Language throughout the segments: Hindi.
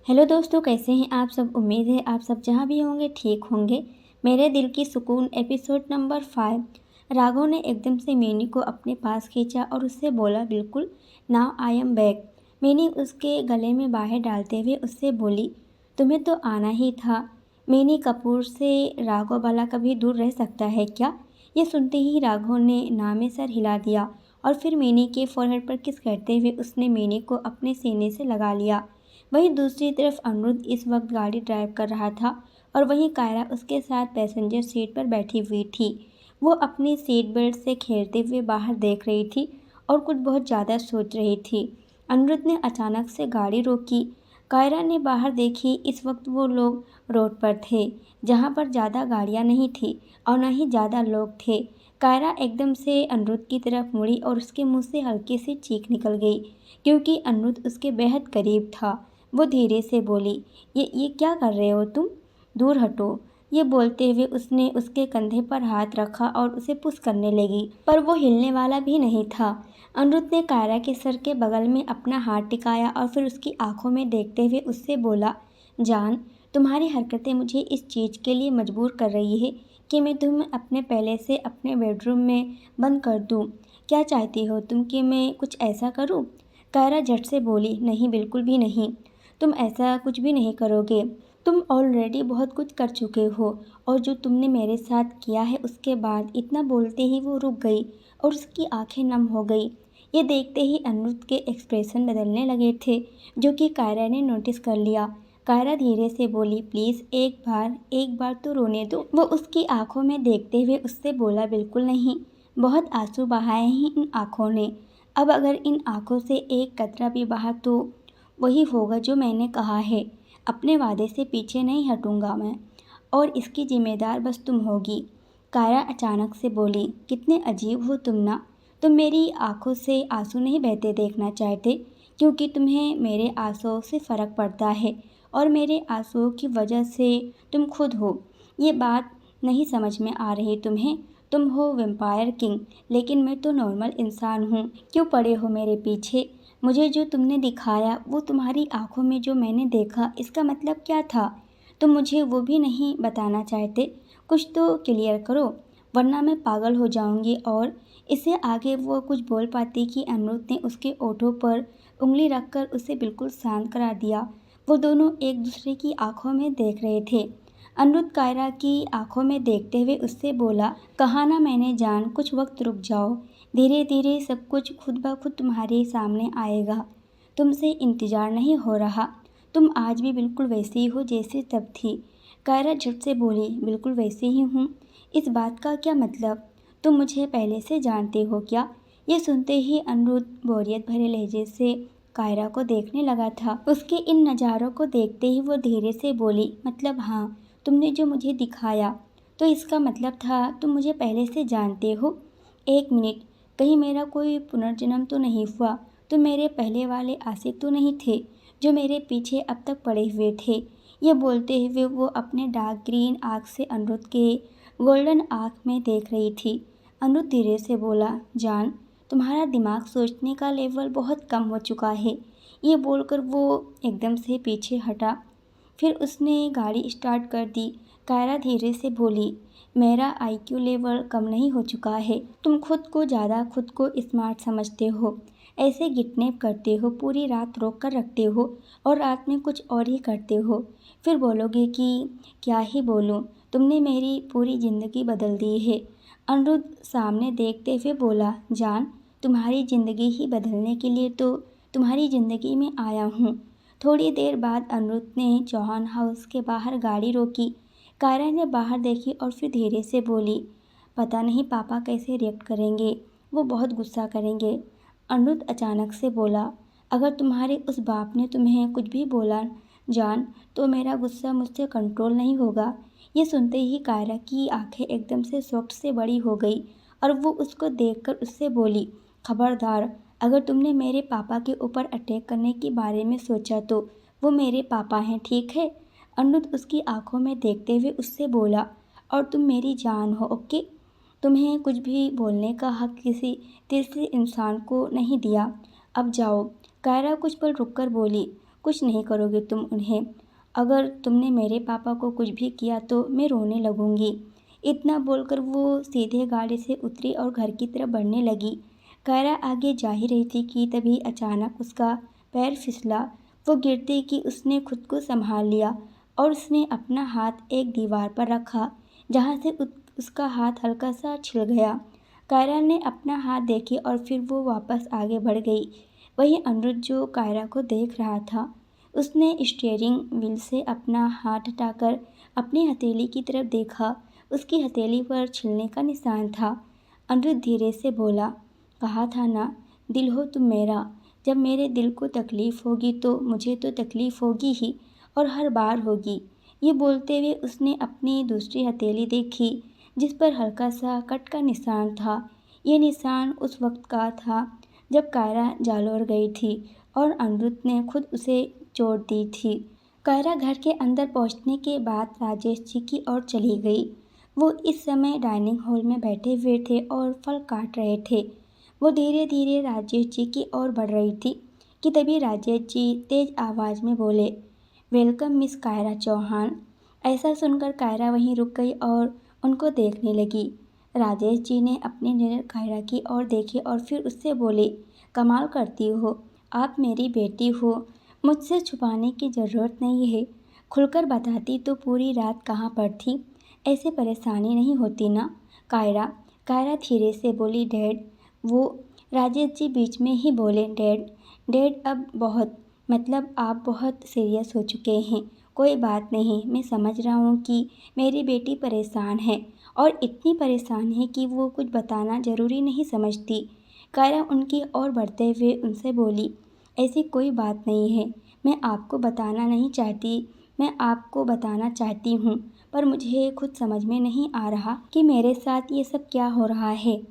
हेलो दोस्तों, कैसे हैं आप सब। उम्मीद है आप सब जहां भी होंगे ठीक होंगे। मेरे दिल की सुकून एपिसोड नंबर 5। राघव ने एकदम से मीनी को अपने पास खींचा और उससे बोला, बिल्कुल नाउ आई एम बैक। मीनी उसके गले में बाहें डालते हुए उससे बोली, तुम्हें तो आना ही था। मीनी कपूर से राघव भला कभी दूर रह सकता है क्या। ये सुनते ही राघव ने ना में सर हिला दिया और फिर मीनी के फोरहेड पर किस करते हुए उसने मीनी को अपने सीने से लगा लिया। वहीं दूसरी तरफ अनिरुद्ध इस वक्त गाड़ी ड्राइव कर रहा था और वहीं कायरा उसके साथ पैसेंजर सीट पर बैठी हुई थी। वो अपनी सीट बेल्ट से खेलते हुए बाहर देख रही थी और कुछ बहुत ज़्यादा सोच रही थी। अनिरुद्ध ने अचानक से गाड़ी रोकी। कायरा ने बाहर देखी। इस वक्त वो लोग रोड पर थे, जहाँ पर ज़्यादा गाड़ियाँ नहीं थी और न ही ज़्यादा लोग थे। कायरा एकदम से अनिरुद्ध की तरफ मुड़ी और उसके मुंह से हल्की सी चीख निकल गई, क्योंकि अनिरुद्ध उसके बेहद करीब था। वो धीरे से बोली, ये क्या कर रहे हो तुम, दूर हटो। ये बोलते हुए उसने उसके कंधे पर हाथ रखा और उसे पुश करने लगी, पर वो हिलने वाला भी नहीं था। अनिरुद्ध ने कायरा के सर के बगल में अपना हाथ टिकाया और फिर उसकी आंखों में देखते हुए उससे बोला, जान, तुम्हारी हरकतें मुझे इस चीज़ के लिए मजबूर कर रही है कि मैं तुम्हें अपने पहले से अपने बेडरूम में बंद कर दूं। क्या चाहती हो तुम कि मैं कुछ ऐसा करूं? कायरा झट से बोली, नहीं, बिल्कुल भी नहीं। तुम ऐसा कुछ भी नहीं करोगे। तुम ऑलरेडी बहुत कुछ कर चुके हो और जो तुमने मेरे साथ किया है उसके बाद। इतना बोलते ही वो रुक गई और उसकी आंखें नम हो गई। ये देखते ही अनिरुद्ध के एक्सप्रेशन बदलने लगे थे, जो कि कायरा ने नोटिस कर लिया। कायरा धीरे से बोली, प्लीज़ एक बार तो रोने दो। वो उसकी आंखों में देखते हुए उससे बोला, बिल्कुल नहीं। बहुत आंसू बहाए हैं इन आंखों ने। अब अगर इन आंखों से एक कतरा भी बहा तो वही होगा जो मैंने कहा है। अपने वादे से पीछे नहीं हटूंगा मैं, और इसकी जिम्मेदार बस तुम होगी। कायरा अचानक से बोली, कितने अजीब हो तुम ना। तुम मेरी आंखों से आंसू नहीं बहते देखना चाहते, क्योंकि तुम्हें मेरे आंसुओं से फ़र्क पड़ता है और मेरे आंसुओं की वजह से तुम खुद हो। ये बात नहीं समझ में आ रही तुम्हें। तुम हो वेम्पायर किंग, लेकिन मैं तो नॉर्मल इंसान हूँ। क्यों पड़े हो मेरे पीछे? मुझे जो तुमने दिखाया, वो तुम्हारी आंखों में जो मैंने देखा, इसका मतलब क्या था? तुम मुझे वो भी नहीं बताना चाहते? कुछ तो क्लियर करो, वरना मैं पागल हो जाऊंगी। और इससे आगे वो कुछ बोल पाती कि अनिरुद्ध ने उसके ओठों पर उंगली रखकर उसे बिल्कुल शांत करा दिया। वो दोनों एक दूसरे की आंखों में देख रहे थे। अनिरुद्ध कायरा की आंखों में देखते हुए उससे बोला, कहा ना मैंने जान, कुछ वक्त रुक जाओ। धीरे धीरे सब कुछ खुद ब खुद तुम्हारे सामने आएगा। तुमसे इंतजार नहीं हो रहा। तुम आज भी बिल्कुल वैसी हो जैसे तब थी। कायरा झट से बोली, बिल्कुल वैसी ही हूँ। इस बात का क्या मतलब? तुम मुझे पहले से जानते हो क्या? ये सुनते ही अनिरुद्ध बोरियत भरे लहजे से कायरा को देखने लगा था। उसके इन नज़ारों को देखते ही वो धीरे से बोली, मतलब हाँ, तुमने जो मुझे दिखाया, तो इसका मतलब था तुम मुझे पहले से जानते हो। एक मिनट, कहीं मेरा कोई पुनर्जन्म तो नहीं हुआ? तुम मेरे पहले वाले आशिक तो नहीं थे जो मेरे पीछे अब तक पड़े हुए थे? ये बोलते हुए वो अपने डार्क ग्रीन आँख से अनिरुद्ध के गोल्डन आँख में देख रही थी। अनिरुद्ध धीरे से बोला, जान, तुम्हारा दिमाग सोचने का लेवल बहुत कम हो चुका है। ये बोलकर वो एकदम से पीछे हटा। फिर उसने गाड़ी स्टार्ट कर दी। कायरा धीरे से बोली, मेरा आईक्यू लेवल कम नहीं हो चुका है। तुम खुद को स्मार्ट समझते हो, ऐसे किडनैप करते हो, पूरी रात रोक कर रखते हो और रात में कुछ और ही करते हो। फिर बोलोगे कि क्या ही बोलूं, तुमने मेरी पूरी ज़िंदगी बदल दी है। अनिरुद्ध सामने देखते हुए बोला, जान, तुम्हारी ज़िंदगी ही बदलने के लिए तो तुम्हारी ज़िंदगी में आया हूँ। थोड़ी देर बाद अनिरुद्ध ने चौहान हाउस के बाहर गाड़ी रोकी। कायरा ने बाहर देखी और फिर धीरे से बोली, पता नहीं पापा कैसे रिएक्ट करेंगे, वो बहुत गुस्सा करेंगे। अनिरुद्ध अचानक से बोला, अगर तुम्हारे उस बाप ने तुम्हें कुछ भी बोला जान, तो मेरा गुस्सा मुझसे कंट्रोल नहीं होगा। ये सुनते ही कायरा की आंखें एकदम से शॉक से बड़ी हो गई और वो उसको देखकर उससे बोली, खबरदार, अगर तुमने मेरे पापा के ऊपर अटैक करने के बारे में सोचा तो वो मेरे पापा हैं, ठीक है? अनिरुद्ध उसकी आंखों में देखते हुए उससे बोला, और तुम मेरी जान हो, ओके? तुम्हें कुछ भी बोलने का हक किसी तीसरे इंसान को नहीं दिया। अब जाओ। कायरा कुछ पल रुककर बोली, कुछ नहीं करोगे तुम उन्हें। अगर तुमने मेरे पापा को कुछ भी किया तो मैं रोने लगूंगी। इतना बोलकर वो सीधे गाड़ी से उतरी और घर की तरफ बढ़ने लगी। कायरा आगे जा ही रही थी कि तभी अचानक उसका पैर फिसला। वो गिरते कि उसने खुद को संभाल लिया और उसने अपना हाथ एक दीवार पर रखा, जहाँ से उसका हाथ हल्का सा छिल गया। कायरा ने अपना हाथ देखे और फिर वो वापस आगे बढ़ गई। वहीं अनिरुद्ध, जो कायरा को देख रहा था, उसने स्टीयरिंग व्हील से अपना हाथ हटाकर अपनी हथेली की तरफ देखा। उसकी हथेली पर छिलने का निशान था। अनिरुद्ध धीरे से बोला, कहा था ना, दिल हो तुम मेरा। जब मेरे दिल को तकलीफ़ होगी तो मुझे तो तकलीफ़ होगी ही, और हर बार होगी। ये बोलते हुए उसने अपनी दूसरी हथेली देखी, जिस पर हल्का सा कट का निशान था। ये निशान उस वक्त का था जब कायरा जालौर गई थी और अनिरुद्ध ने खुद उसे चोट दी थी। कायरा घर के अंदर पहुंचने के बाद राजेश जी की ओर चली गई। वो इस समय डाइनिंग हॉल में बैठे हुए थे और फल काट रहे थे। वो धीरे धीरे राजेश जी की ओर बढ़ रही थी कि तभी राजेश जी तेज आवाज़ में बोले, वेलकम मिस कायरा चौहान। ऐसा सुनकर कायरा वहीं रुक गई और उनको देखने लगी। राजेश जी ने अपनी नज़र कायरा की ओर देखी और फिर उससे बोले, कमाल करती हो, आप मेरी बेटी हो, मुझसे छुपाने की ज़रूरत नहीं है। खुलकर बताती तो पूरी रात कहाँ पर थी, ऐसे परेशानी नहीं होती ना। कायरा कायरा धीरे से बोली, डैड। वो राजेश जी बीच में ही बोले, डैड अब बहुत, मतलब आप बहुत सीरियस हो चुके हैं। कोई बात नहीं, मैं समझ रहा हूँ कि मेरी बेटी परेशान है और इतनी परेशान है कि वो कुछ बताना ज़रूरी नहीं समझती। कायरा उनकी ओर बढ़ते हुए उनसे बोली, ऐसी कोई बात नहीं है, मैं आपको बताना नहीं चाहती, मैं आपको बताना चाहती हूँ, पर मुझे खुद समझ में नहीं आ रहा कि मेरे साथ ये सब क्या हो रहा है।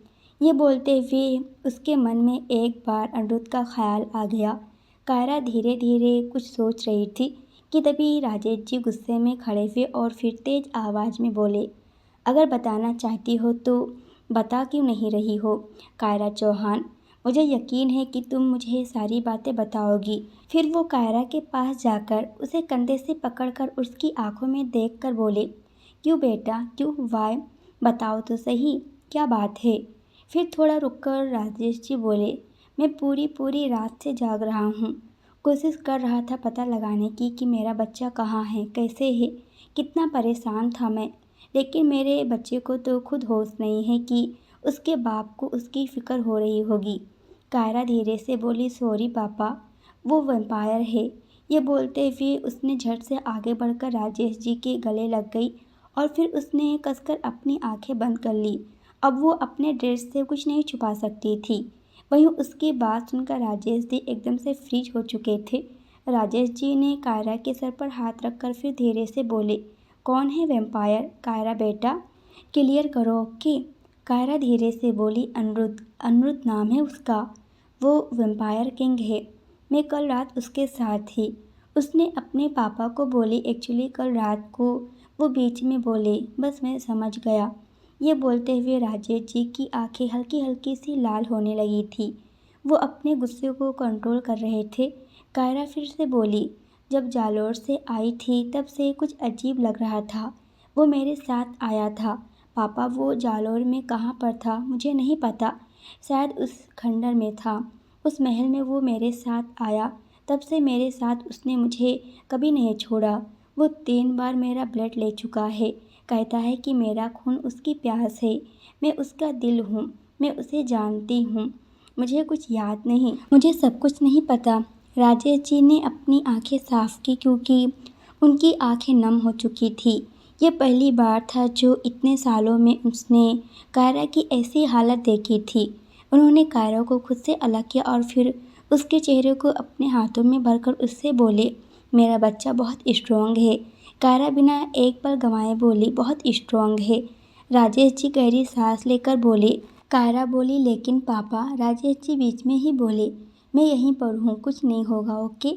ये बोलते हुए उसके मन में एक बार अनिरुद्ध का ख्याल आ गया। कायरा धीरे धीरे कुछ सोच रही थी कि तभी राजेश जी गुस्से में खड़े हुए और फिर तेज आवाज़ में बोले, अगर बताना चाहती हो तो बता क्यों नहीं रही हो कायरा चौहान। मुझे यकीन है कि तुम मुझे सारी बातें बताओगी। फिर वो कायरा के पास जाकर उसे कंधे से पकड़कर उसकी आंखों में देखकर बोले, क्यों बेटा, क्यों, वाय, बताओ तो सही, क्या बात है। फिर थोड़ा रुककर राजेश जी बोले, मैं पूरी रात से जाग रहा हूँ। कोशिश कर रहा था पता लगाने की कि मेरा बच्चा कहाँ है, कैसे है। कितना परेशान था मैं, लेकिन मेरे बच्चे को तो खुद होश नहीं है कि उसके बाप को उसकी फ़िक्र हो रही होगी। कायरा धीरे से बोली, सॉरी पापा, वो वैम्पायर है। ये बोलते हुए उसने झट से आगे बढ़कर राजेश जी के गले लग गई और फिर उसने कसकर अपनी आंखें बंद कर ली। अब वो अपने ड्रेस से कुछ नहीं छुपा सकती थी। वहीं उसकी बात सुनकर राजेश जी एकदम से फ्रीज हो चुके थे। राजेश जी ने कायरा के सर पर हाथ रखकर फिर धीरे से बोले, कौन है वैम्पायर कायरा बेटा, क्लियर करो ओके। कायरा धीरे से बोली, अनिरुद्ध नाम है उसका, वो वैम्पायर किंग है। मैं कल रात उसके साथ थी। उसने अपने पापा को बोली, एक्चुअली कल रात को वो बीच में बोले, बस मैं समझ गया। ये बोलते हुए राजेश जी की आंखें हल्की हल्की सी लाल होने लगी थी। वो अपने गुस्से को कंट्रोल कर रहे थे। कायरा फिर से बोली, जब जालौर से आई थी तब से कुछ अजीब लग रहा था। वो मेरे साथ आया था। पापा, वो जालौर में कहाँ पर था मुझे नहीं पता, शायद उस खंडर में था। उस महल में वो मेरे साथ आया, तब से मेरे साथ उसने मुझे कभी नहीं छोड़ा। वो 3 बार मेरा ब्लड ले चुका है। कहता है कि मेरा खून उसकी प्यास है। मैं उसका दिल हूँ, मैं उसे जानती हूँ। मुझे कुछ याद नहीं, मुझे सब कुछ नहीं पता। राजेश जी ने अपनी आंखें साफ की क्योंकि उनकी आंखें नम हो चुकी थी। ये पहली बार था जो इतने सालों में उसने कायरा की ऐसी हालत देखी थी। उन्होंने कायरा को खुद से अलग किया और फिर उसके चेहरे को अपने हाथों में भरकर उससे बोले, मेरा बच्चा बहुत स्ट्रॉन्ग है। कायरा बिना एक पल गंवाए बोली, बहुत स्ट्रॉन्ग है। राजेश जी गहरी सांस लेकर बोले। कायरा बोली, लेकिन पापा। राजेश जी बीच में ही बोले, मैं यहीं पर हूँ, कुछ नहीं होगा ओके।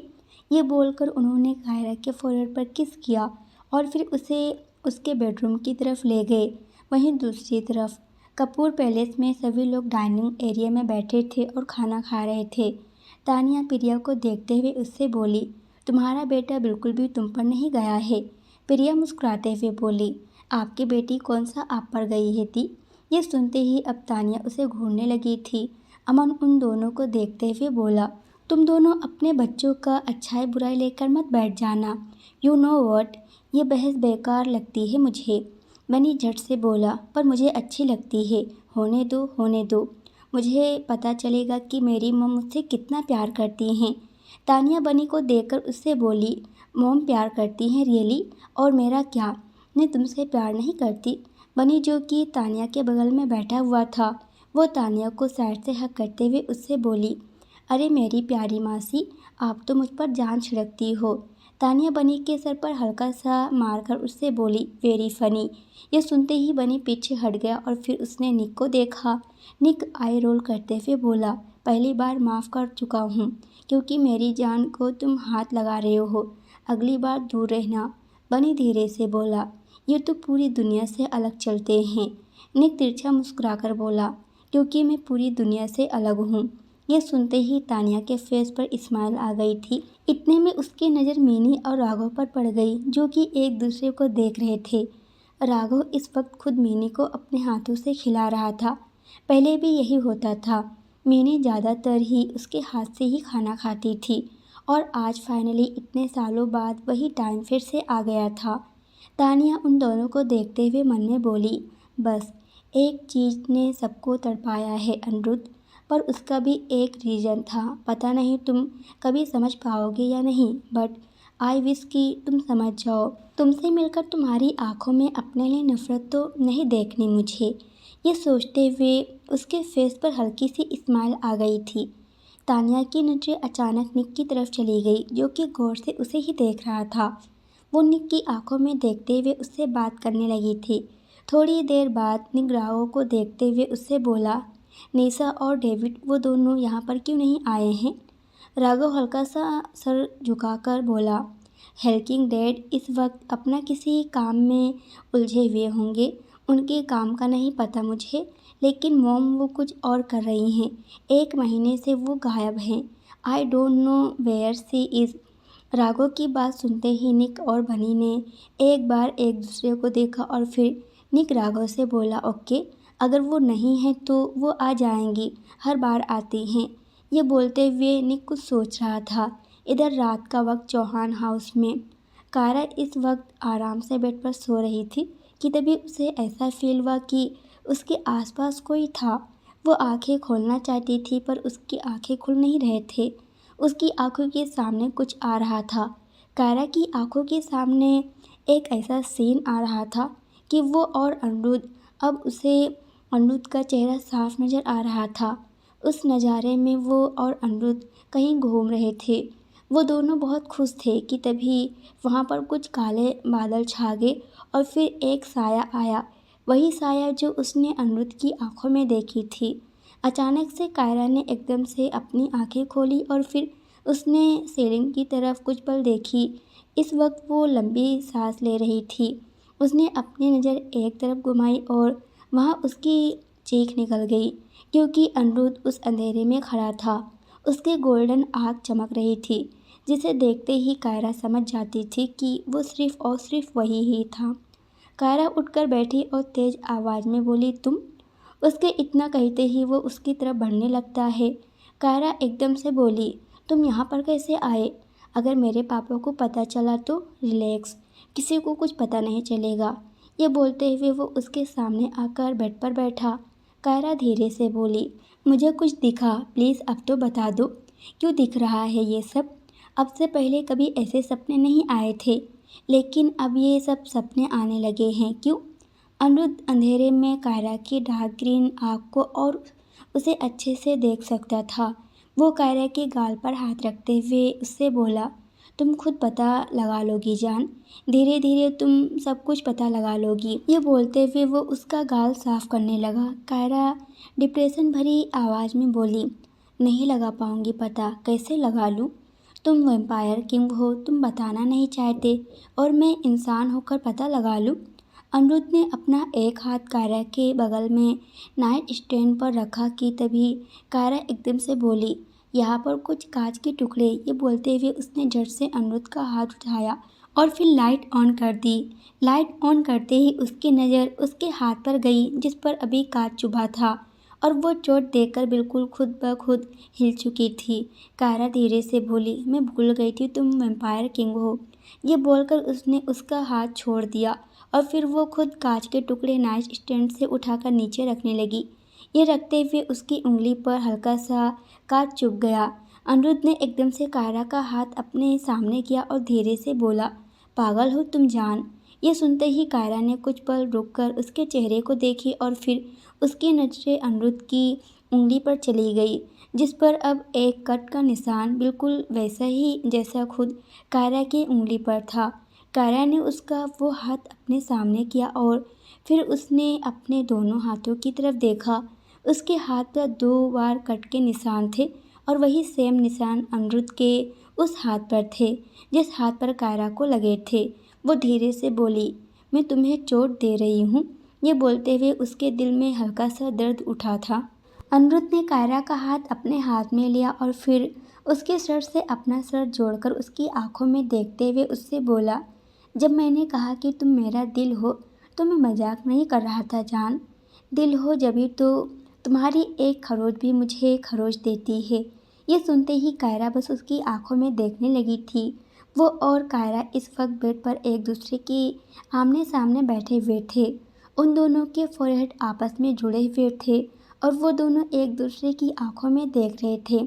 ये बोलकर उन्होंने कायरा के फोrehead पर किस किया और फिर उसे उसके बेडरूम की तरफ ले गए। वहीं दूसरी तरफ कपूर पैलेस में सभी लोग डाइनिंग एरिया में बैठे थे और खाना खा रहे थे। तानिया प्रिया को देखते हुए उससे बोली, तुम्हारा बेटा बिल्कुल भी तुम पर नहीं गया है। प्रिया मुस्कुराते हुए बोली, आपकी बेटी कौन सा आप पर गई है दी? ये सुनते ही अब तानिया उसे घूरने लगी थी। अमन उन दोनों को देखते हुए बोला, तुम दोनों अपने बच्चों का अच्छाई बुराई लेकर मत बैठ जाना। यू नो वॉट, ये बहस बेकार लगती है मुझे। बनी झट से बोला, पर मुझे अच्छी लगती है। होने दो होने दो, मुझे पता चलेगा कि मेरी मॉम मुझसे कितना प्यार करती हैं। तानिया बनी को देखकर उससे बोली, मॉम प्यार करती हैं रियली? और मेरा क्या, मैं तुमसे प्यार नहीं करती? बनी जो कि तानिया के बगल में बैठा हुआ था, वो तानिया को साइड से हक करते हुए उससे बोली, अरे मेरी प्यारी मासी, आप तो मुझ पर जान छिड़कती हो। तानिया बनी के सर पर हल्का सा मारकर उससे बोली, वेरी फनी। ये सुनते ही बनी पीछे हट गया और फिर उसने निक को देखा। निक आई रोल करते हुए बोला, पहली बार माफ़ कर चुका हूँ क्योंकि मेरी जान को तुम हाथ लगा रहे हो। अगली बार दूर रहना। बनी धीरे से बोला, ये तो पूरी दुनिया से अलग चलते हैं। निक तिरछा मुस्कुराकर बोला, क्योंकि मैं पूरी दुनिया से अलग हूँ। ये सुनते ही तानिया के फेस पर स्माइल आ गई थी। इतने में उसकी नज़र मीनी और राघव पर पड़ गई, जो कि एक दूसरे को देख रहे थे। राघव इस वक्त खुद मीनी को अपने हाथों से खिला रहा था। पहले भी यही होता था, मीनी ज़्यादातर ही उसके हाथ से ही खाना खाती थी और आज फाइनली इतने सालों बाद वही टाइम फिर से आ गया था। तानिया उन दोनों को देखते हुए मन में बोली, बस एक चीज़ ने सबको तड़पाया है अनिरुद्ध, पर उसका भी एक रीज़न था। पता नहीं तुम कभी समझ पाओगे या नहीं, बट आई विश कि तुम समझ जाओ। तुमसे मिलकर तुम्हारी आंखों में अपने लिए नफरत तो नहीं देखनी मुझे। ये सोचते हुए उसके फेस पर हल्की सी स्माइल आ गई थी। तानिया की नज़रें अचानक निक की तरफ चली गई, जो कि गौर से उसे ही देख रहा था। वो निक की आंखों में देखते हुए उससे बात करने लगी थी। थोड़ी देर बाद निक राघव को देखते हुए उससे बोला, निशा और डेविड वो दोनों यहाँ पर क्यों नहीं आए हैं? राघव हल्का सा सर झुकाकर बोला, हेल्किंग डैड इस वक्त अपना किसी काम में उलझे हुए होंगे। उनके काम का नहीं पता मुझे, लेकिन मॉम वो कुछ और कर रही हैं। 1 महीने से वो गायब हैं। I don't know where she is. Raghav की बात सुनते ही निक और बनी ने एक बार एक दूसरे को देखा और फिर निक राघव से बोला, ओके, अगर वो नहीं है तो वो आ जाएंगी, हर बार आती हैं। ये बोलते हुए निक कुछ सोच रहा था। इधर रात का वक्त चौहान हाउस में कायरा इस वक्त आराम से बेड पर सो रही थी कि तभी उसे ऐसा फील हुआ कि उसके आसपास कोई था। वो आंखें खोलना चाहती थी पर उसकी आंखें खुल नहीं रहे थे। उसकी आंखों के सामने कुछ आ रहा था। कायरा की आंखों के सामने एक ऐसा सीन आ रहा था कि वो और अनिरुद्ध, अब उसे अनिरुद्ध का चेहरा साफ नज़र आ रहा था। उस नज़ारे में वो और अनिरुद्ध कहीं घूम रहे थे। वो दोनों बहुत खुश थे कि तभी वहाँ पर कुछ काले बादल छा गए और फिर एक साया आया, वही साया जो उसने अनिरुद्ध की आंखों में देखी थी। अचानक से कायरा ने एकदम से अपनी आंखें खोली और फिर उसने सीलिंग की तरफ कुछ पल देखी। इस वक्त वो लंबी सांस ले रही थी। उसने अपनी नज़र एक तरफ घुमाई और वहाँ उसकी चीख निकल गई, क्योंकि अनिरुद्ध उस अंधेरे में खड़ा था। उसके गोल्डन आँख चमक रही थी, जिसे देखते ही कायरा समझ जाती थी कि वो सिर्फ और सिर्फ वही ही था। कायरा उठकर बैठी और तेज आवाज़ में बोली, तुम? उसके इतना कहते ही वो उसकी तरफ बढ़ने लगता है। कायरा एकदम से बोली, तुम यहाँ पर कैसे आए? अगर मेरे पापा को पता चला तो? रिलैक्स, किसी को कुछ पता नहीं चलेगा। ये बोलते हुए वो उसके सामने आकर बेड पर बैठा। कायरा धीरे से बोली, मुझे कुछ दिखा, प्लीज़ अब तो बता दो, क्यों दिख रहा है ये सब? अब से पहले कभी ऐसे सपने नहीं आए थे, लेकिन अब ये सब सपने आने लगे हैं क्यों? अनिरुद्ध अंधेरे में कायरा की डार्क ग्रीन आँख को और उसे अच्छे से देख सकता था। वो कायरा के गाल पर हाथ रखते हुए उससे बोला, तुम खुद पता लगा लोगी जान, धीरे धीरे तुम सब कुछ पता लगा लोगी। ये बोलते हुए वो उसका गाल साफ करने लगा। कायरा डिप्रेशन भरी आवाज़ में बोली, नहीं लगा पाऊंगी पता, कैसे लगा लूँ? तुम वैम्पायर किंग हो, तुम बताना नहीं चाहते और मैं इंसान होकर पता लगा लूँ? अनिरुद्ध ने अपना एक हाथ कायरा के बगल में नाइट स्टैंड पर रखा कि तभी कायरा एकदम से बोली, यहाँ पर कुछ कांच के टुकड़े। ये बोलते हुए उसने झट से अनिरुद्ध का हाथ उठाया और फिर लाइट ऑन कर दी। लाइट ऑन करते ही उसकी नज़र उसके हाथ पर गई जिस पर अभी कांच चुभा था और वो चोट देखकर बिल्कुल खुद ब खुद हिल चुकी थी। कायरा धीरे से बोली, मैं भूल गई थी तुम वैम्पायर किंग हो। ये बोलकर उसने उसका हाथ छोड़ दिया और फिर वो खुद कांच के टुकड़े नाइट स्टैंड से उठाकर नीचे रखने लगी। ये रखते हुए उसकी उंगली पर हल्का सा कांच चुभ गया। अनिरुद्ध ने एकदम से कायरा का हाथ अपने सामने किया और धीरे से बोला, पागल हो तुम जान। ये सुनते ही कायरा ने कुछ पल रुककर उसके चेहरे को देखी और फिर उसकी नज़रें अनिरुद्ध की उंगली पर चली गई जिस पर अब एक कट का निशान बिल्कुल वैसा ही जैसा खुद कायरा की उंगली पर था। कायरा ने उसका वो हाथ अपने सामने किया और फिर उसने अपने दोनों हाथों की तरफ देखा। उसके हाथ पर 2 बार कट के निशान थे और वही सेम निशान अनिरुद्ध के उस हाथ पर थे जिस हाथ पर कायरा को लगे थे। वो धीरे से बोली, मैं तुम्हें चोट दे रही हूँ। ये बोलते हुए उसके दिल में हल्का सा दर्द उठा था। अनिरुद्ध ने कायरा का हाथ अपने हाथ में लिया और फिर उसके सर से अपना सर जोड़कर उसकी आंखों में देखते हुए उससे बोला, जब मैंने कहा कि तुम मेरा दिल हो तो मैं मजाक नहीं कर रहा था जान। दिल हो जभी तो तुम्हारी एक खरोच भी मुझे खरोच देती है। ये सुनते ही कायरा बस उसकी आंखों में देखने लगी थी। वो और कायरा इस वक्त बेड पर एक दूसरे के आमने सामने बैठे हुए थे। उन दोनों के फोरहेड आपस में जुड़े हुए थे और वो दोनों एक दूसरे की आंखों में देख रहे थे।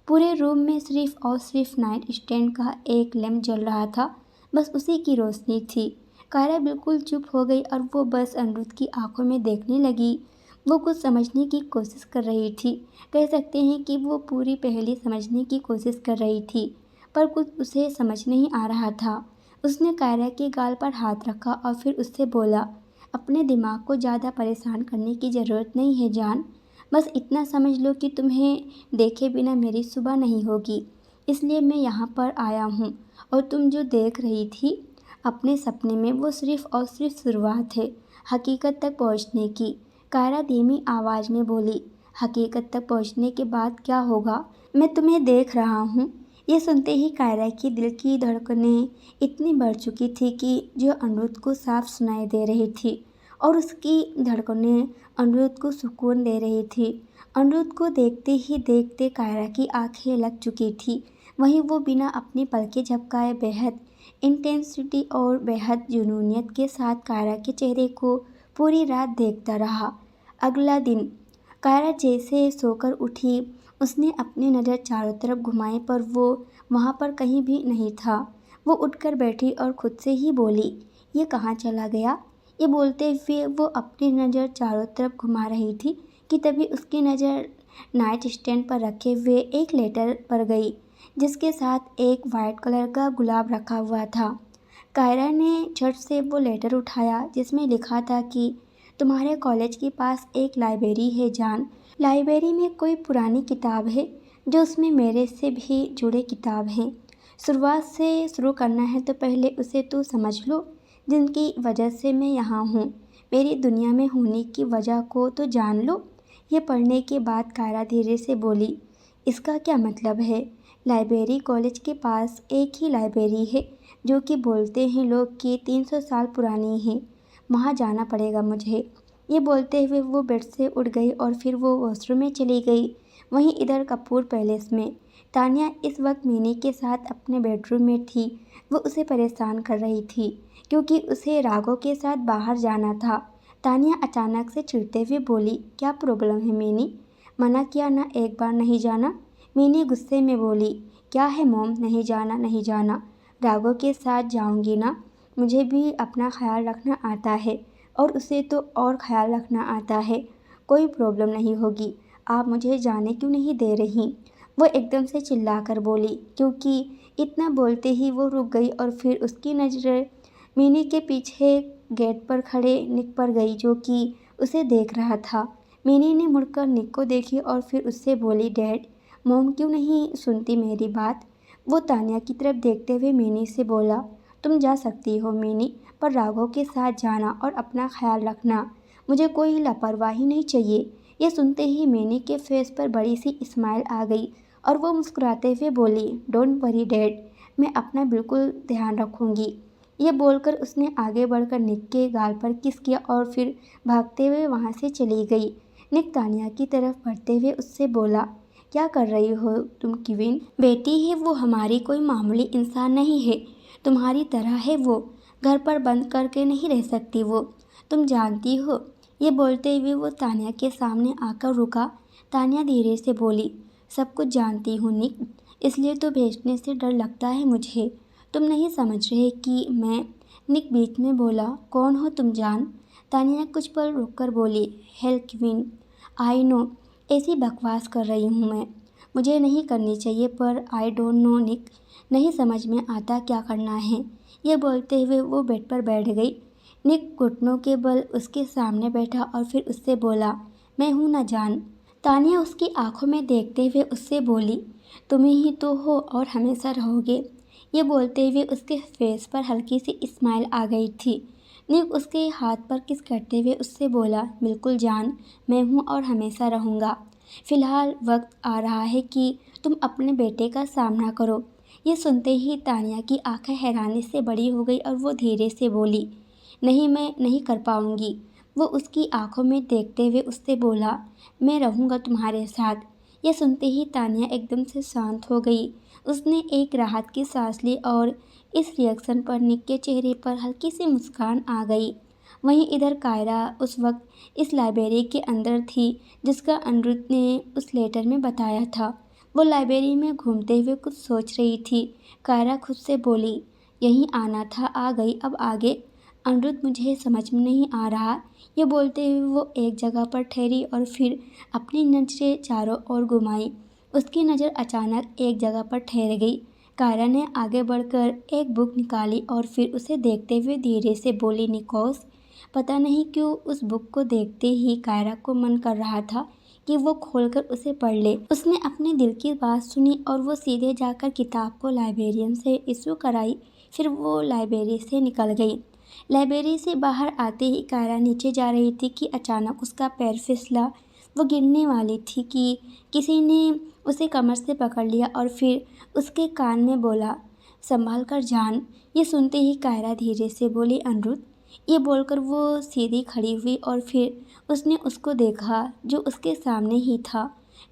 पूरे रूम में सिर्फ और सिर्फ नाइट स्टैंड का एक लैंप जल रहा था, बस उसी की रोशनी थी। कायरा बिल्कुल चुप हो गई और वो बस अनिरुद्ध की आंखों में देखने लगी। वो कुछ समझने की कोशिश कर रही थी। कह सकते हैं कि वो पूरी पहेली समझने की कोशिश कर रही थी, पर कुछ उसे समझ नहीं आ रहा था। उसने कायरा के गाल पर हाथ रखा और फिर उससे बोला, अपने दिमाग को ज़्यादा परेशान करने की ज़रूरत नहीं है जान। बस इतना समझ लो कि तुम्हें देखे बिना मेरी सुबह नहीं होगी, इसलिए मैं यहाँ पर आया हूँ। और तुम जो देख रही थी अपने सपने में वो सिर्फ और सिर्फ शुरुआत है हकीकत तक पहुँचने की। कायरा धीमी आवाज़ में बोली, हकीकत तक पहुँचने के बाद क्या होगा? मैं तुम्हें देख रहा हूँ। ये सुनते ही कायरा की दिल की धड़कनें इतनी बढ़ चुकी थी कि जो अनिरुद्ध को साफ सुनाई दे रही थी और उसकी धड़कनें अनिरुद्ध को सुकून दे रही थी। अनिरुद्ध को देखते ही देखते कायरा की आंखें लग चुकी थी। वहीं वो बिना अपनी पलकें झपकाए बेहद इंटेंसिटी और बेहद जुनूनियत के साथ कायरा के चेहरे को पूरी रात देखता रहा। अगला दिन कायरा जैसे सोकर उठी, उसने अपनी नज़र चारों तरफ घुमाई पर वो वहाँ पर कहीं भी नहीं था। वो उठकर बैठी और खुद से ही बोली, ये कहाँ चला गया? ये बोलते हुए वो अपनी नज़र चारों तरफ घुमा रही थी कि तभी उसकी नज़र नाइट स्टैंड पर रखे हुए एक लेटर पर गई जिसके साथ एक वाइट कलर का गुलाब रखा हुआ था। कायरा ने झट से वो लेटर उठाया जिसमें लिखा था कि तुम्हारे कॉलेज के पास एक लाइब्रेरी है जान। लाइब्रेरी में कोई पुरानी किताब है जो उसमें मेरे से भी जुड़े किताब हैं। शुरुआत से शुरू करना है तो पहले उसे तो समझ लो जिनकी वजह से मैं यहाँ हूँ। मेरी दुनिया में होने की वजह को तो जान लो। ये पढ़ने के बाद कायरा धीरे से बोली, इसका क्या मतलब है? लाइब्रेरी कॉलेज के पास एक ही लाइब्रेरी है जो कि बोलते हैं लोग कि 300 साल पुरानी है। वहाँ जाना पड़ेगा मुझे। ये बोलते हुए वो बेड से उठ गई और फिर वो वॉशरूम में चली गई। वहीं इधर कपूर पैलेस में तानिया इस वक्त मीनी के साथ अपने बेडरूम में थी। वो उसे परेशान कर रही थी क्योंकि उसे राघव के साथ बाहर जाना था। तानिया अचानक से चिढ़ते हुए बोली, क्या प्रॉब्लम है मीनी? मना किया ना एक बार नहीं जाना। मीनी गुस्से में बोली, क्या है मोम, नहीं जाना नहीं जाना। राघव के साथ जाऊंगी ना। मुझे भी अपना ख्याल रखना आता है और उसे तो और ख्याल रखना आता है। कोई प्रॉब्लम नहीं होगी। आप मुझे जाने क्यों नहीं दे रही? वो एकदम से चिल्लाकर बोली क्योंकि इतना बोलते ही वो रुक गई और फिर उसकी नज़र मीनी के पीछे गेट पर खड़े निक पर गई जो कि उसे देख रहा था। मीनी ने मुड़कर निक को देखी और फिर उससे बोली, डैड मोम क्यों नहीं सुनती मेरी बात? वो तानिया की तरफ देखते हुए मीनी से बोला, तुम जा सकती हो मीनी, पर राघव के साथ जाना और अपना ख्याल रखना। मुझे कोई लापरवाही नहीं चाहिए। ये सुनते ही मीनी के फेस पर बड़ी सी स्माइल आ गई और वो मुस्कुराते हुए बोली, डोंट वरी डैड, मैं अपना बिल्कुल ध्यान रखूंगी। ये बोलकर उसने आगे बढ़कर निक के गाल पर किस किया और फिर भागते हुए वहाँ से चली गई। निक तानिया की तरफ बढ़ते हुए उससे बोला, क्या कर रही हो तुम किविन? बेटी है वो, हमारी कोई मामूली इंसान नहीं है, तुम्हारी तरह है वो, घर पर बंद करके नहीं रह सकती वो, तुम जानती हो। ये बोलते हुए वो तानिया के सामने आकर रुका। तानिया धीरे से बोली, सब कुछ जानती हूँ निक, इसलिए तो भेजने से डर लगता है मुझे, तुम नहीं समझ रहे कि मैं। निक बीच में बोला, कौन हो तुम जान? तानिया कुछ पल रुककर बोली, हेल क्वीन, आई नो ऐसी बकवास कर रही हूँ मैं, मुझे नहीं करनी चाहिए, पर आई डोंट नो निक, नहीं समझ में आता क्या करना है। ये बोलते हुए वो बेड पर बैठ गई। निक घुटनों के बल उसके सामने बैठा और फिर उससे बोला, मैं हूँ ना जान। तानिया उसकी आंखों में देखते हुए उससे बोली, तुम ही तो हो और हमेशा रहोगे। ये बोलते हुए उसके फेस पर हल्की सी स्माइल आ गई थी। निक उसके हाथ पर किस करते हुए उससे बोला, बिल्कुल जान, मैं हूँ और हमेशा रहूँगा। फिलहाल वक्त आ रहा है कि तुम अपने बेटे का सामना करो। ये सुनते ही तानिया की आंखें हैरानी से बड़ी हो गई और वो धीरे से बोली, नहीं, मैं नहीं कर पाऊँगी। वो उसकी आंखों में देखते हुए उससे बोला, मैं रहूँगा तुम्हारे साथ। यह सुनते ही तानिया एकदम से शांत हो गई। उसने एक राहत की सांस ली और इस रिएक्शन पर निक के चेहरे पर हल्की सी मुस्कान आ गई। वहीं इधर कायरा उस वक्त इस लाइब्रेरी के अंदर थी जिसका अनिरुद्ध ने उस लेटर में बताया था। वो लाइब्रेरी में घूमते हुए कुछ सोच रही थी। कायरा खुद से बोली, यहीं आना था, आ गई, अब आगे? अनिरुद्ध, मुझे समझ में नहीं आ रहा। ये बोलते हुए वो एक जगह पर ठहरी और फिर अपनी नज़रें चारों ओर घुमाई। उसकी नज़र अचानक एक जगह पर ठहर गई। कायरा ने आगे बढ़कर एक बुक निकाली और फिर उसे देखते हुए धीरे से बोली, निकोस। पता नहीं क्यों उस बुक को देखते ही कायरा को मन कर रहा था कि वो खोलकर उसे पढ़ ले। उसने अपने दिल की बात सुनी और वो सीधे जाकर किताब को लाइब्रेरियन से इशू कराई। फिर वो लाइब्रेरी से निकल गई। लाइब्रेरी से बाहर आते ही कायरा नीचे जा रही थी कि अचानक उसका पैर फिसला। वो गिरने वाली थी कि किसी ने उसे कमर से पकड़ लिया और फिर उसके कान में बोला, संभाल कर जान। ये सुनते ही कायरा धीरे से बोली, अनिरुद्ध। ये बोलकर वो सीधी खड़ी हुई और फिर उसने उसको देखा जो उसके सामने ही था।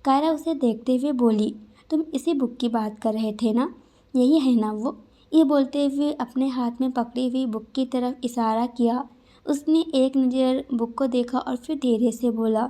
कायरा उसे देखते हुए बोली, तुम इसी बुक की बात कर रहे थे ना? यही है ना वो? ये बोलते हुए अपने हाथ में पकड़ी हुई बुक की तरफ इशारा किया। उसने एक नज़र बुक को देखा और फिर धीरे से बोला,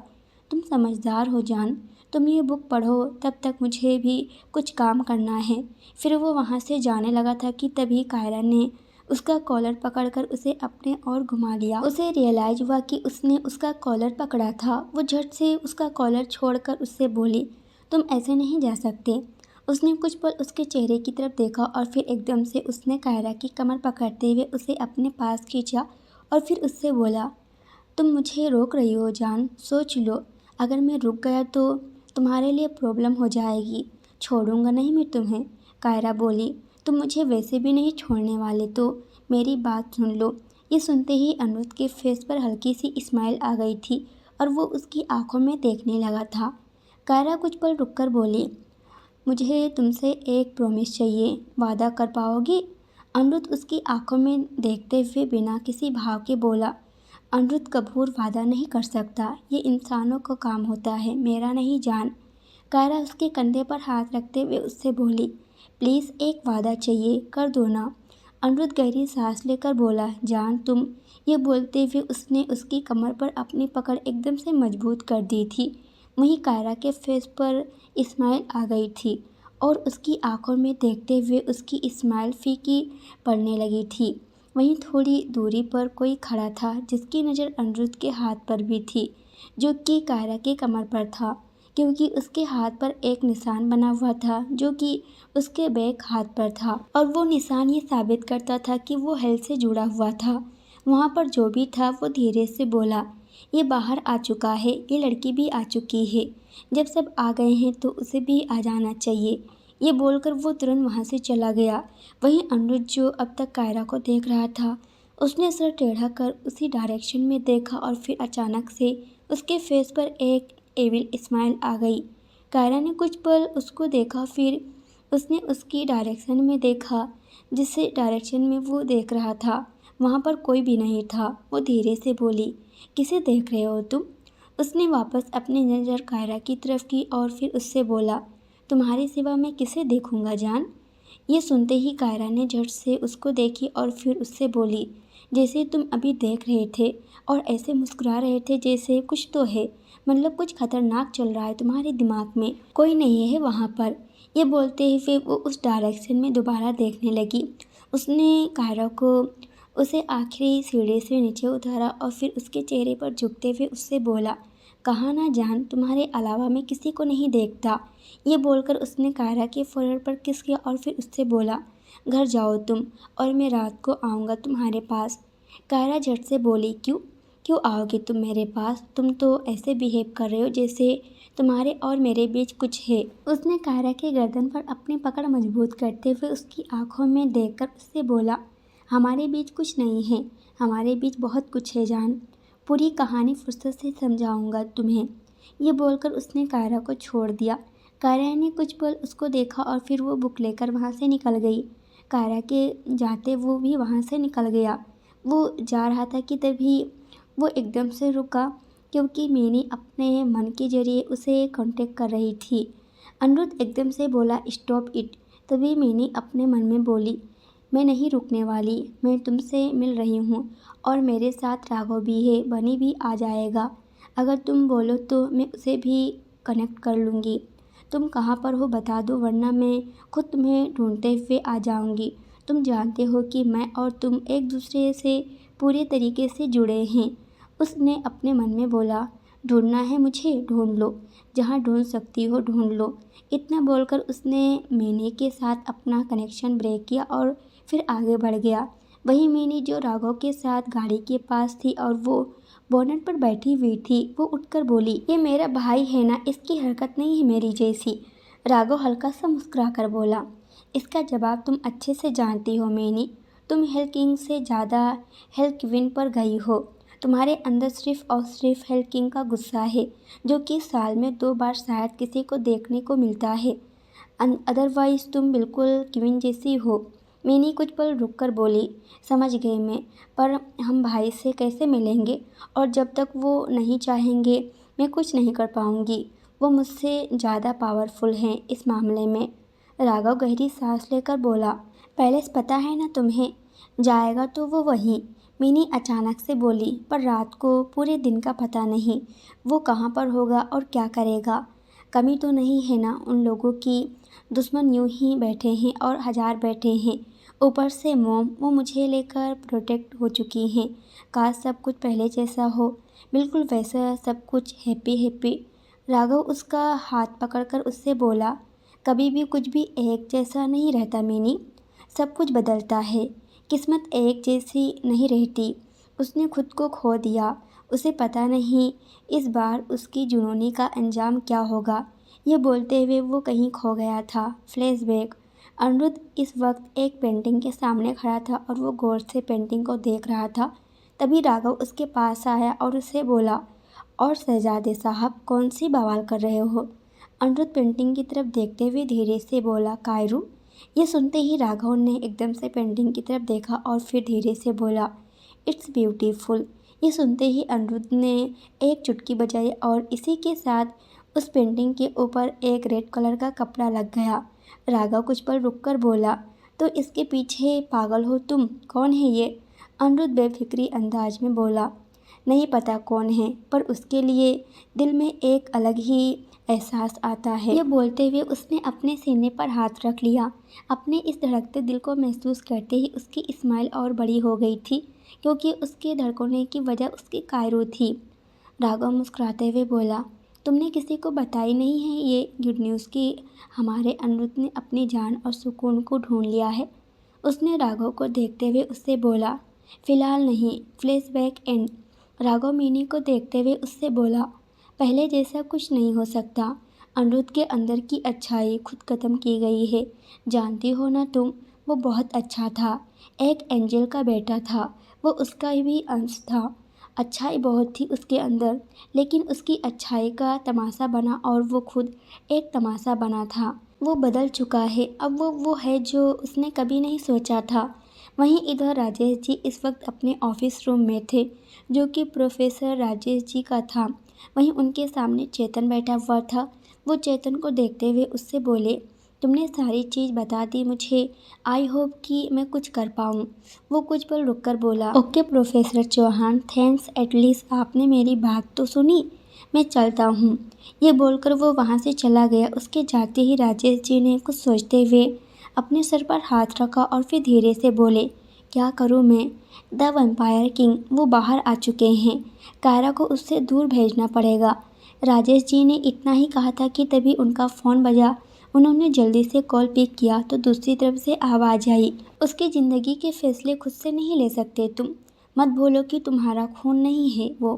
तुम समझदार हो जान, तुम ये बुक पढ़ो, तब तक मुझे भी कुछ काम करना है। फिर वो वहाँ से जाने लगा था कि तभी कायरा ने उसका कॉलर पकड़कर उसे अपने ओर घुमा लिया। उसे रियलाइज हुआ कि उसने उसका कॉलर पकड़ा था। वो झट से उसका कॉलर छोड़कर उससे बोली, तुम ऐसे नहीं जा सकते। उसने कुछ पल उसके चेहरे की तरफ देखा और फिर एकदम से उसने कायरा की कमर पकड़ते हुए उसे अपने पास खींचा और फिर उससे बोला, तुम मुझे रोक रही हो जान, सोच लो, अगर मैं रुक गया तो तुम्हारे लिए प्रॉब्लम हो जाएगी। छोड़ूंगा नहीं मैं तुम्हें। कायरा बोली, तुम मुझे वैसे भी नहीं छोड़ने वाले, तो मेरी बात सुन लो। ये सुनते ही अनिरुद्ध के फेस पर हल्की सी स्माइल आ गई थी और वो उसकी आंखों में देखने लगा था। कायरा कुछ पल रुककर बोली, मुझे तुमसे एक प्रॉमिस चाहिए, वादा कर पाओगी? अनिरुद्ध उसकी आंखों में देखते हुए बिना किसी भाव के बोला, अनिरुद्ध कपूर वादा नहीं कर सकता, ये इंसानों का काम होता है, मेरा नहीं जान। कायरा उसके कंधे पर हाथ रखते हुए उससे बोली, प्लीज़ एक वादा चाहिए, कर दो ना। अनिरुद्ध गहरी सांस लेकर बोला, जान तुम। ये बोलते हुए उसने उसकी कमर पर अपनी पकड़ एकदम से मजबूत कर दी थी। वहीं कायरा के फेस पर स्माइल आ गई थी और उसकी आंखों में देखते हुए उसकी स्माइल फीकी पड़ने लगी थी। वहीं थोड़ी दूरी पर कोई खड़ा था जिसकी नज़र अनिरुद्ध के हाथ पर भी थी, जो कि कायरा की कमर पर था, क्योंकि उसके हाथ पर एक निशान बना हुआ था जो कि उसके बैक हाथ पर था और वो निशान ये साबित करता था कि वो हेल से जुड़ा हुआ था। वहाँ पर जो भी था वो धीरे से बोला, ये बाहर आ चुका है, ये लड़की भी आ चुकी है, जब सब आ गए हैं तो उसे भी आ जाना चाहिए। ये बोलकर वो तुरंत वहाँ से चला गया। वहीं अनिरुद्ध जो अब तक कायरा को देख रहा था, उसने सर टेढ़ा कर उसी डायरेक्शन में देखा और फिर अचानक से उसके फेस पर एक एविल स्माइल आ गई। कायरा ने कुछ पल उसको देखा, फिर उसने उसकी डायरेक्शन में देखा जिस डायरेक्शन में वो देख रहा था। वहाँ पर कोई भी नहीं था। वो धीरे से बोली, किसे देख रहे हो तुम? उसने वापस अपनी नज़र कायरा की तरफ की और फिर उससे बोला, तुम्हारे सिवा मैं किसे देखूंगा जान? ये सुनते ही कायरा ने झट से उसको देखी और फिर उससे बोली, जैसे तुम अभी देख रहे थे और ऐसे मुस्कुरा रहे थे जैसे कुछ तो है, मतलब कुछ खतरनाक चल रहा है तुम्हारे दिमाग में, कोई नहीं है वहाँ पर। ये बोलते ही फिर वो उस डायरेक्शन में दोबारा देखने लगी। उसने कायरा को उसे आखिरी सीढ़ी से नीचे उतारा और फिर उसके चेहरे पर झुकते हुए उससे बोला, कहा ना जान, तुम्हारे अलावा मैं किसी को नहीं देखता। ये बोलकर उसने कायरा के फोrehead पर किस किया और फिर उससे बोला, घर जाओ तुम और मैं रात को आऊँगा तुम्हारे पास। कायरा झट से बोली, क्यों क्यों आओगे तुम मेरे पास? तुम तो ऐसे बिहेव कर रहे हो जैसे तुम्हारे और मेरे बीच कुछ है। उसने कायरा के गर्दन पर अपनी पकड़ मजबूत करते हुए उसकी आंखों में देखकर उससे बोला, हमारे बीच कुछ नहीं है, हमारे बीच बहुत कुछ है जान। पूरी कहानी फुर्सत से समझाऊंगा तुम्हें। ये बोलकर उसने कायरा को छोड़ दिया। कायरा ने कुछ पल उसको देखा और फिर वो बुक लेकर वहाँ से निकल गई। कायरा के जाते वो भी वहाँ से निकल गया। वो जा रहा था कि तभी वो एकदम से रुका, क्योंकि मैंने अपने मन के जरिए उसे कांटेक्ट कर रही थी। अनिरुद्ध एकदम से बोला, स्टॉप इट। तभी मैंने अपने मन में बोली, मैं नहीं रुकने वाली, मैं तुमसे मिल रही हूँ और मेरे साथ राघव भी है, बनी भी आ जाएगा। अगर तुम बोलो तो मैं उसे भी कनेक्ट कर लूँगी। तुम कहाँ पर हो बता दो, वरना मैं खुद तुम्हें ढूंढते हुए आ जाऊँगी। तुम जानते हो कि मैं और तुम एक दूसरे से पूरे तरीके से जुड़े हैं। उसने अपने मन में बोला, ढूंढना है मुझे, ढूंढ लो, जहाँ ढूंढ सकती हो ढूंढ लो। इतना बोलकर उसने मैनी के साथ अपना कनेक्शन ब्रेक किया और फिर आगे बढ़ गया। वही मैनी जो राघव के साथ गाड़ी के पास थी और वो बोनट पर बैठी हुई थी, वो उठकर बोली, ये मेरा भाई है ना, इसकी हरकत नहीं है मेरी जैसी। राघव हल्का सा मुस्कुरा कर बोला, इसका जवाब तुम अच्छे से जानती हो मैनी। तुम हेल किंग से ज़्यादा हेल क्वीन पर गई हो। तुम्हारे अंदर सिर्फ और सिर्फ हेल किंग का गुस्सा है, जो कि साल में 2 बार शायद किसी को देखने को मिलता है। अदरवाइज तुम बिल्कुल क्वीन जैसी हो। मैनी कुछ पल रुक कर बोली, समझ गई मैं, पर हम भाई से कैसे मिलेंगे? और जब तक वो नहीं चाहेंगे मैं कुछ नहीं कर पाऊंगी। वो मुझसे ज़्यादा पावरफुल हैं इस मामले में। राघव गहरी सांस लेकर बोला, पहले से पता है ना तुम्हें, जाएगा तो वो वहीं। मिनी अचानक से बोली, पर रात को पूरे दिन का पता नहीं, वो कहाँ पर होगा और क्या करेगा। कमी तो नहीं है ना उन लोगों की? दुश्मन यूं ही बैठे हैं और हजार बैठे हैं, ऊपर से मोम वो मुझे लेकर प्रोटेक्ट हो चुकी हैं। काश सब कुछ पहले जैसा हो, बिल्कुल वैसा सब कुछ, हैप्पी हैप्पी। राघव उसका हाथ पकड़कर उससे बोला, कभी भी कुछ भी एक जैसा नहीं रहता मिनी, सब कुछ बदलता है, किस्मत एक जैसी नहीं रहती। उसने खुद को खो दिया, उसे पता नहीं इस बार उसकी जुनूनी का अंजाम क्या होगा। ये बोलते हुए वो कहीं खो गया था। फ्लैशबैक। अनिरुद्ध इस वक्त एक पेंटिंग के सामने खड़ा था और वो गौर से पेंटिंग को देख रहा था। तभी राघव उसके पास आया और उससे बोला, और शहजादे साहब कौन सी बवाल कर रहे हो? अनिरुद्ध पेंटिंग की तरफ देखते हुए धीरे से बोला, कायरू। ये सुनते ही राघव ने एकदम से पेंटिंग की तरफ देखा और फिर धीरे से बोला, इट्स ब्यूटीफुल। ये सुनते ही अनिरुद्ध ने एक चुटकी बजाई और इसी के साथ उस पेंटिंग के ऊपर एक रेड कलर का कपड़ा लग गया। राघव कुछ पल रुककर बोला, तो इसके पीछे पागल हो तुम, कौन है ये? अनिरुद्ध बेफिक्री अंदाज में बोला, नहीं पता कौन है, पर उसके लिए दिल में एक अलग ही एहसास आता है। ये बोलते हुए उसने अपने सीने पर हाथ रख लिया। अपने इस धड़कते दिल को महसूस करते ही उसकी स्माइल और बड़ी हो गई थी, क्योंकि उसके धड़कने की वजह उसकी कायरो थी। राघव मुस्कुराते हुए बोला, तुमने किसी को बताई नहीं है ये गुड न्यूज़ कि हमारे अनिरुद्ध ने अपनी जान और सुकून को ढूंढ लिया है? उसने राघव को देखते हुए उससे बोला, फिलहाल नहीं, फ्लैशबैक एंड। राघव मीनी को देखते हुए उससे बोला, पहले जैसा कुछ नहीं हो सकता। अनिरुद्ध के अंदर की अच्छाई खुद खत्म की गई है, जानती हो ना तुम, वो बहुत अच्छा था, एक एंजल का बेटा था, वो उसका भी अंश था। अच्छाई बहुत थी उसके अंदर, लेकिन उसकी अच्छाई का तमाशा बना और वो खुद एक तमाशा बना था। वो बदल चुका है, अब वो है जो उसने कभी नहीं सोचा था। वहीं इधर राजेश जी इस वक्त अपने ऑफिस रूम में थे, जो कि प्रोफेसर राजेश जी का था। वहीं उनके सामने चेतन बैठा हुआ था। वो चेतन को देखते हुए उससे बोले, तुमने सारी चीज़ बता दी मुझे, आई होप कि मैं कुछ कर पाऊँ। वो कुछ पल रुककर बोला, okay professor Chauhan, thanks, at least आपने मेरी बात तो सुनी, मैं चलता हूँ। ये बोलकर वो वहाँ से चला गया। उसके जाते ही राजेश जी ने कुछ सोचते हुए अपने सर पर हाथ रखा और फिर धीरे से बोले, क्या करूँ मैं? द वैम्पायर किंग वो बाहर आ चुके हैं, कायरा को उससे दूर भेजना पड़ेगा। राजेश जी ने इतना ही कहा था कि तभी उनका फ़ोन बजा। उन्होंने जल्दी से कॉल पिक किया तो दूसरी तरफ से आवाज़ आई, उसकी ज़िंदगी के फैसले खुद से नहीं ले सकते तुम। मत भूलो कि तुम्हारा खून नहीं है वो,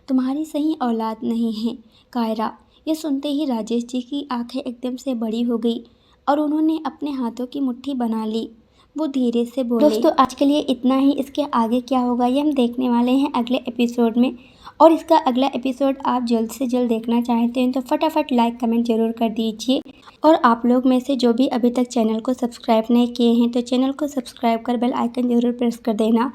तुम्हारी सही औलाद नहीं है कायरा। ये सुनते ही राजेश जी की आंखें एकदम से बड़ी हो गई और उन्होंने अपने हाथों की मुट्ठी बना ली। वो धीरे से बोले, दोस्तों आज के लिए इतना ही। इसके आगे क्या होगा ये हम देखने वाले हैं अगले एपिसोड में। और इसका अगला एपिसोड आप जल्द से जल्द देखना चाहते हैं तो फटाफट लाइक कमेंट जरूर कर दीजिए। और आप लोग में से जो भी अभी तक चैनल को सब्सक्राइब नहीं किए हैं तो चैनल को सब्सक्राइब कर बेल आइकन जरूर प्रेस कर देना।